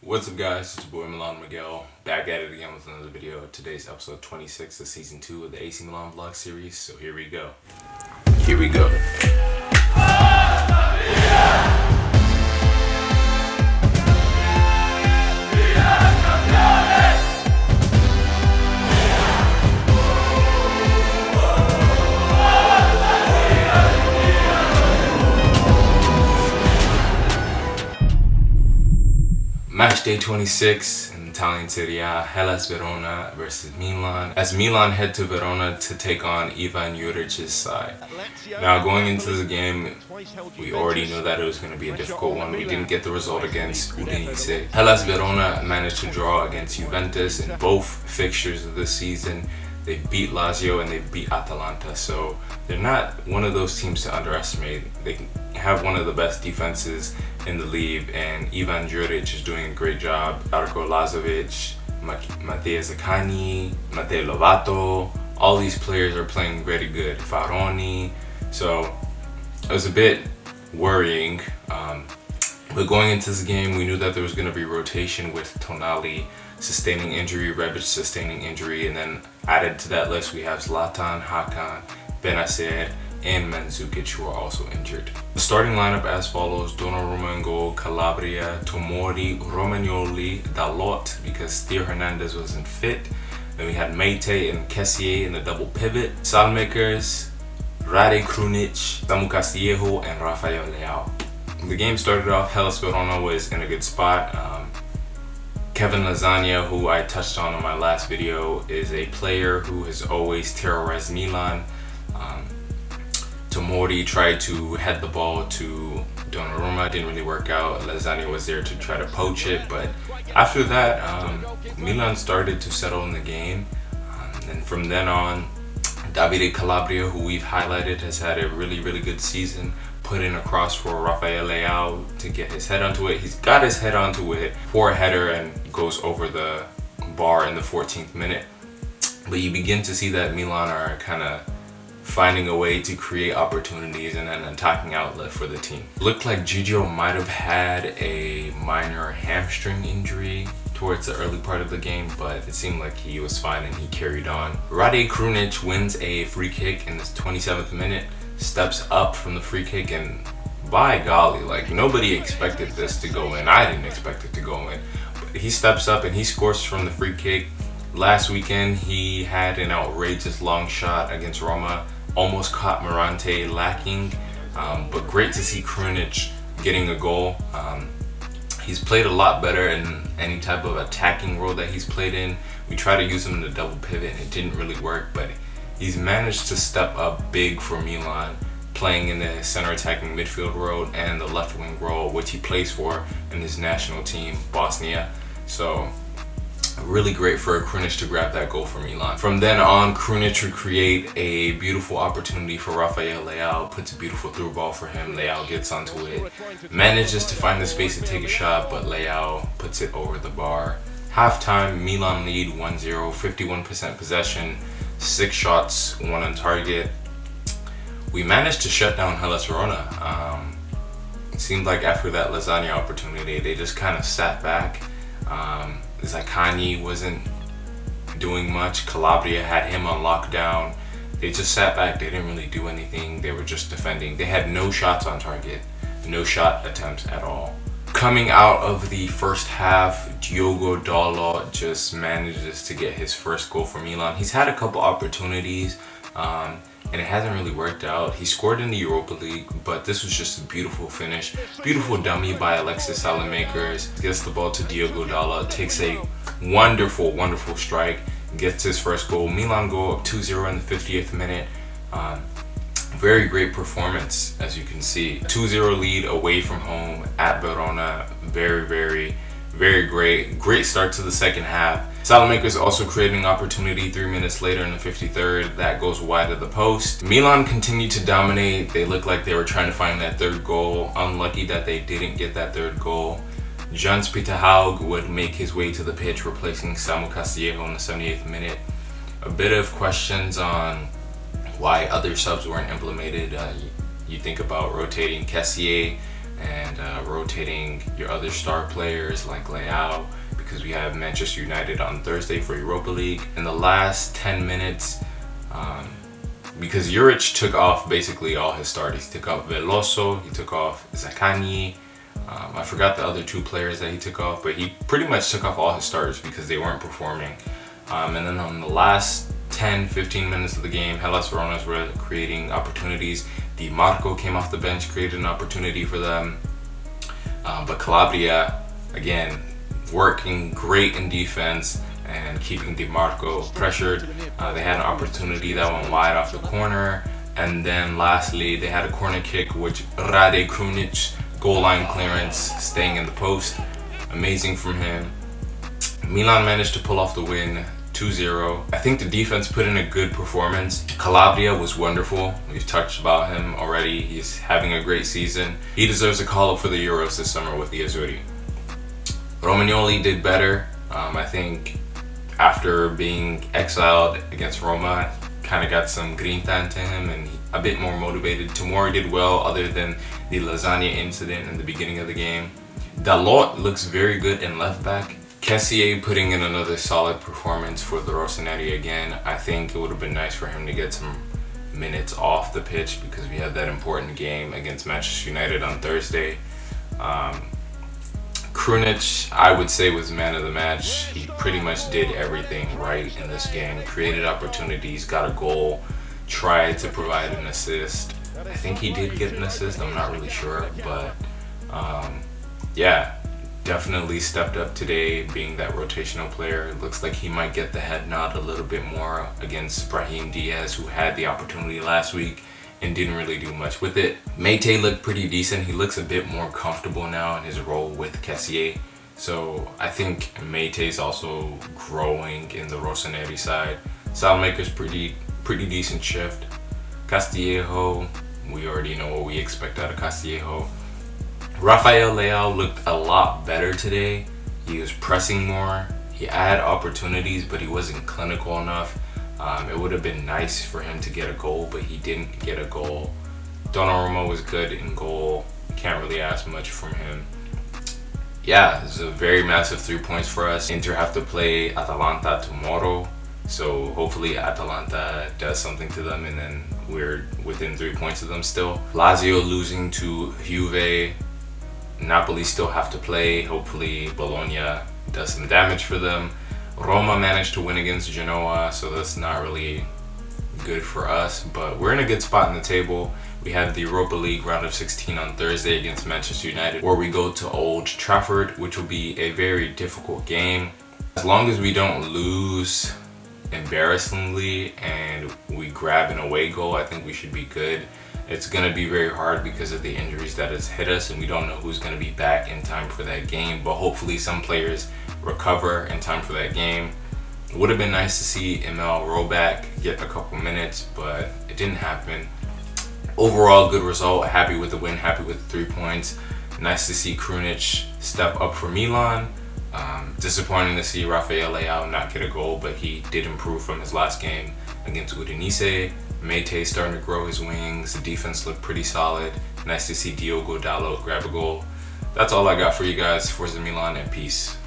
What's up guys, it's your boy Milano Miguel, back at it again with another video. Today's episode 26 of season 2 of the AC Milan vlog series, so here we go. Here we go. Match day 26 in Italian Serie A, Hellas Verona versus Milan, as Milan head to Verona to take on Ivan Juric's side. Now going into the game, we already knew that it was going to be a difficult one. We didn't get the result against Udinese. Hellas Verona managed to draw against Juventus in both fixtures of this season. They beat Lazio and they beat Atalanta, so they're not one of those teams to underestimate. They have one of the best defenses in the league, and Ivan Juric is doing a great job. Darko Lazovic, Matteo Zaccagni, Matteo Lovato, all these players are playing very good. Faroni, so it was a bit worrying. But going into this game, we knew that there was going to be rotation with Tonali sustaining injury, Rebic sustaining injury, and then added to that list we have Zlatan, Hakan, Benacer, and Mandzukic, who are also injured. The starting lineup as follows: Donnarumma in goal, Calabria, Tomori, Romagnoli, Dalot because Theo Hernandez wasn't fit. Then we had Meite and Kessié in the double pivot. Salmakers, Rade Krunic, Samu Castillejo, and Rafael Leao. The game started off, Hellas Verona was in a good spot. Kevin Lasagna, who I touched on in my last video, is a player who has always terrorized Milan. Tomori tried to head the ball to Donnarumma, didn't really work out. Lasagna was there to try to poach it, but after that, Milan started to settle in the game. And from then on, Davide Calabria, who we've highlighted, has had a really good season. Put in a cross for Rafael Leao to get his head onto it. He's got his head onto it, poor header, and goes over the bar in the 14th minute. But you begin to see that Milan are kind of finding a way to create opportunities and an attacking outlet for the team. Looked like Gigio might have had a minor hamstring injury towards the early part of the game, but it seemed like he was fine and he carried on. Rade Krunic wins a free kick in the 27th minute, steps up from the free kick, and by golly, like, nobody expected this to go in. I didn't expect it to go in, but he steps up and he scores from the free kick. Last weekend he had an outrageous long shot against Roma, almost caught Morante lacking, but great to see Krunic getting a goal. He's played a lot better in any type of attacking role that he's played in. We tried to use him in the double pivot and it didn't really work, but he's managed to step up big for Milan, playing in the center attacking midfield role and the left wing role, which he plays for in his national team, Bosnia. So really great for Krunic to grab that goal for Milan. From then on, Krunic would create a beautiful opportunity for Rafael Leao, puts a beautiful through ball for him. Leao gets onto it, manages to find the space to take a shot, but Leao puts it over the bar. Halftime, Milan lead 1-0, 51% possession, 6 shots, 1 on target. We managed to shut down Hellas Verona. It seemed like after that Lasagna opportunity, they just kind of sat back. Zaccagni wasn't doing much. Calabria had him on lockdown. They just sat back. They didn't really do anything. They were just defending. They had no shots on target, no shot attempts at all. Coming out of the first half, Diogo Dalot just manages to get his first goal for Milan. He's had a couple opportunities, and it hasn't really worked out. He scored in the Europa League, but this was just a beautiful finish. Beautiful dummy by Alexis Salamakers. Gets the ball to Diogo Dalot, takes a wonderful strike, gets his first goal. Milan go up 2-0 in the 50th minute. Very great performance, as you can see. 2-0 lead away from home at Verona. Very great start to the second half. Salamakers also creating opportunity 3 minutes later in the 53rd. That goes wide of the post. Milan continued to dominate. They looked like they were trying to find that third goal. Unlucky that they didn't get that third goal. Jans Peter Haug would make his way to the pitch, replacing Samu Castillejo in the 78th minute. A bit of questions on why other subs weren't implemented. You think about rotating Kessié, and rotating your other star players like Leao, because we have Manchester United on Thursday for Europa League. In the last 10 minutes, because Juric took off basically all his starters. He took off Veloso, he took off Zaccagni. I forgot the other two players that he took off, but he pretty much took off all his starters because they weren't performing. And then on the last 10-15 minutes of the game, Hellas Verona were creating opportunities. Di Marco came off the bench, created an opportunity for them. But Calabria, again, working great in defense and keeping Di Marco pressured. They had an opportunity that went wide off the corner. And then lastly, they had a corner kick, which Rade Krunic, goal line clearance, staying in the post. Amazing from him. Milan managed to pull off the win 2-0. I think the defense put in a good performance. Calabria was wonderful. We've touched about him already. He's having a great season. He deserves a call up for the Euros this summer with the Azzurri. Romagnoli did better. I think after being exiled against Roma, kind of got some grinta into him and a bit more motivated. Tomori did well other than the lasagna incident in the beginning of the game. Dalot looks very good in left back. Kessié putting in another solid performance for the Rossoneri again. I think it would have been nice for him to get some minutes off the pitch because we had that important game against Manchester United on Thursday. Krunic, I would say, was man of the match. He pretty much did everything right in this game. Created opportunities, got a goal, tried to provide an assist. I think he did get an assist, I'm not really sure, but yeah, definitely stepped up today being that rotational player. It looks like he might get the head nod a little bit more against Brahim Diaz, who had the opportunity last week and didn't really do much with it. Meite looked pretty decent. He looks a bit more comfortable now in his role with Kessié. So I think Meite is also growing in the Rossoneri side. Salmaker's pretty decent shift. Castillejo, we already know what we expect out of Castillejo. Rafael Leao looked a lot better today. He was pressing more. He had opportunities, but he wasn't clinical enough. It would have been nice for him to get a goal, but he didn't get a goal. Donnarumma was good in goal. Can't really ask much from him. Yeah, it's a very massive 3 points for us. Inter have to play Atalanta tomorrow, so hopefully Atalanta does something to them and then we're within 3 points of them still. Lazio losing to Juve. Napoli still have to play. Hopefully Bologna does some damage for them. Roma managed to win against Genoa, so that's not really good for us, but we're in a good spot in the table. We have the Europa League round of 16 on Thursday against Manchester United, where we go to Old Trafford, which will be a very difficult game. As long as we don't lose embarrassingly and we grab an away goal, I think we should be good. It's going to be very hard because of the injuries that has hit us, and we don't know who's going to be back in time for that game, but hopefully some players recover in time for that game. It would have been nice to see Emil Roback get a couple minutes, but it didn't happen. Overall, good result. Happy with the win, happy with the 3 points. Nice to see Krunic step up for Milan. Disappointing to see Rafael Leao not get a goal, but he did improve from his last game against Udinese. Meite starting to grow his wings. The defense looked pretty solid. Nice to see Diogo Dalot grab a goal. That's all I got for you guys. Forza Milan and peace.